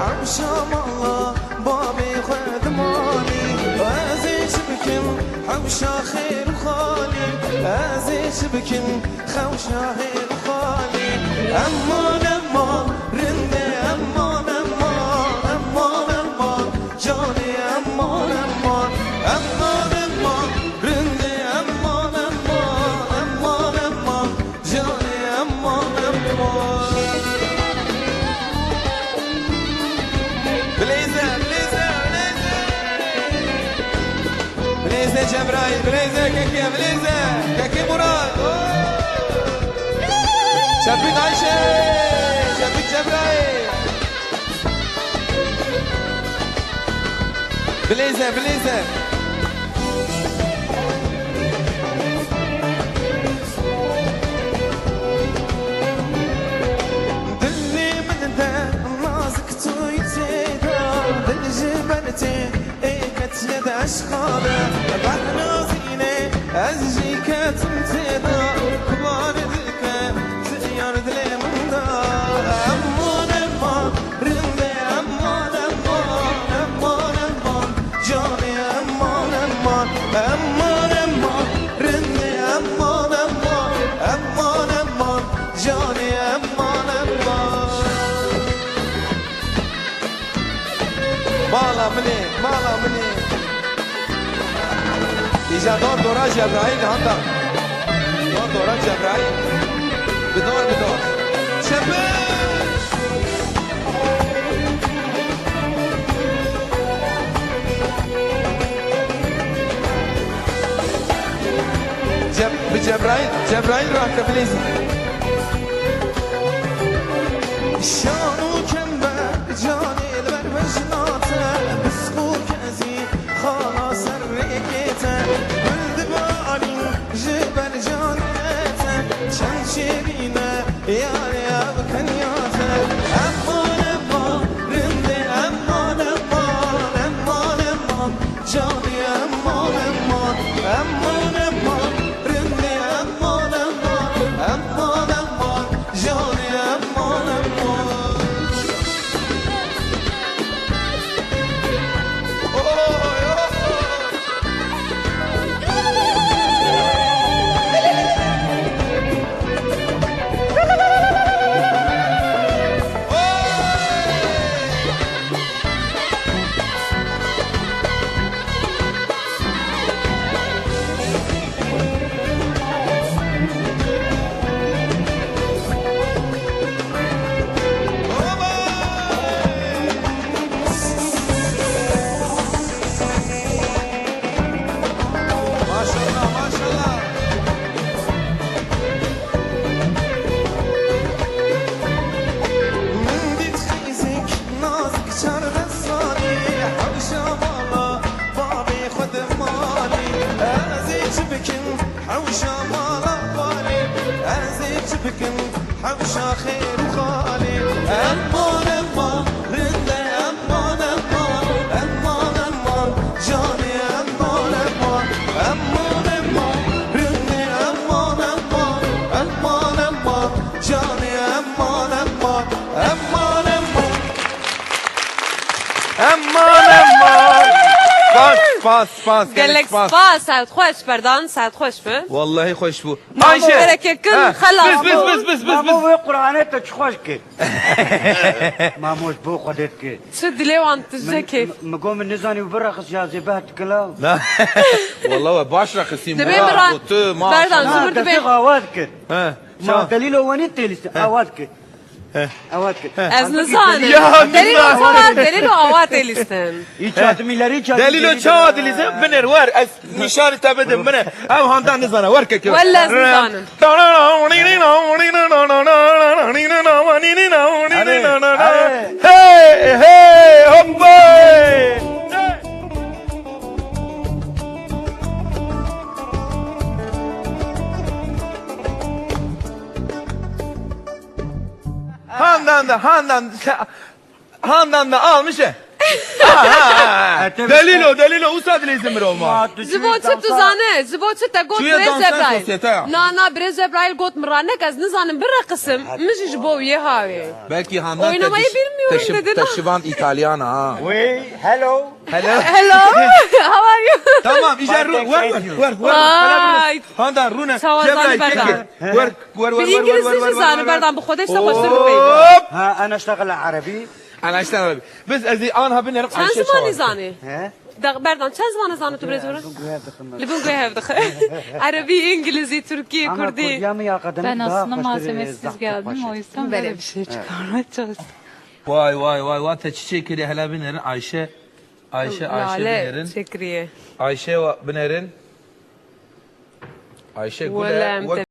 حوشام الله بابي خدماني عزيز بكم حوشا خير خالي عزيز بكم خوشا خير خالي امان امان رنده امان امان امان امان جاني امان امان امان امان رنده امان امان امان امان جاني امان امان بليزة بليزة بليزة بليزة جبرايل بليزة كاكي بليزة كاكي مراد شبيك عايشة شبيك جبرايل بليزة بليزة دلي من ده نازك تويتيدا دل جبرتي ايكت يد اشخاله بحنا زينه ازجيك تمتيدا كبار ذلك تغير ذلي من دا امان امان رندي امان امان امان امان جاني امان امان امان امان رندي امان امان امان امان جاني امان امان مالا مني إجا دورا جبرائيل هندا دورا جبرائيل بدور شباش جبرائيل راح كبليزي شانو كمبر جاني البرمجناته بسقو كازي خلاص الريكيته ولد بالي جبل جانيته شن شيرينه يا بكنياته امان امان رندي امان امان امان امان جاني امان امان امان امان رندي امان امان امان امان جاني امان امان حوشا خير وخالي امان امان رنده امان امان امان امان جاني امان امان امان امان رنده امان امان امان امان جاني امان امان امان امان سپاس گلک سپاس ساعت خوش بردان ساعت خوش بود والله خوش بود آیشه برکه کن خلاص بس مامو به قرآنه تا چه خوش که ماموش بو خودت که چه دلی وان تجه کیف مگو من نزانی و برخص جاذبه کلا لا والله باش رخصي دبي مرات بردان زمر دبي آواز کرد شو دلیل وانی تلیست آواز کرد آواز کرد از نزانم دلیل و آوات لیستن ای چادمیلری دلیل چه دلیزه بنر ور از نشان تبدم بنر هم هندان نزانه ور که ولا از نزانم هی هی هوبای Handan da almış ya. دليلو وساد لازم روما زبوت تزانه زبوت تقول شوية بريز دانسان ابراهيم سوسيتا. نا بريز ابراهيم قلت مرانك از نزانم برقسم مش جبويه هاوي belki handan Oynamayı bilmiyorum dedin. taşıvan İtalyan ha. Oui, hello. Hello. Hello how are you Tamam ijar Vay. Handan runa Savazani berdan. Bir İngilizce zani berdan bu khodesh ta khoshtir beyim ها انا اشتغل عربي. انا اشتغل بس ازي انا بنرق Çen zamanı zani ها berdan çen zamanı zani tu brez vurun Libun goy hevdik Arabi, İngilizce, Türkiye, انا Kurdi كرديامي يا قدم Ben aslında malzemesiz geldim o yüzden böyle bir şey çıkarmaya çalıştım. vay ta çiçek ile hala binerin Ayşe Lale binerin şekriye Ayşe binerin Ayşe Velem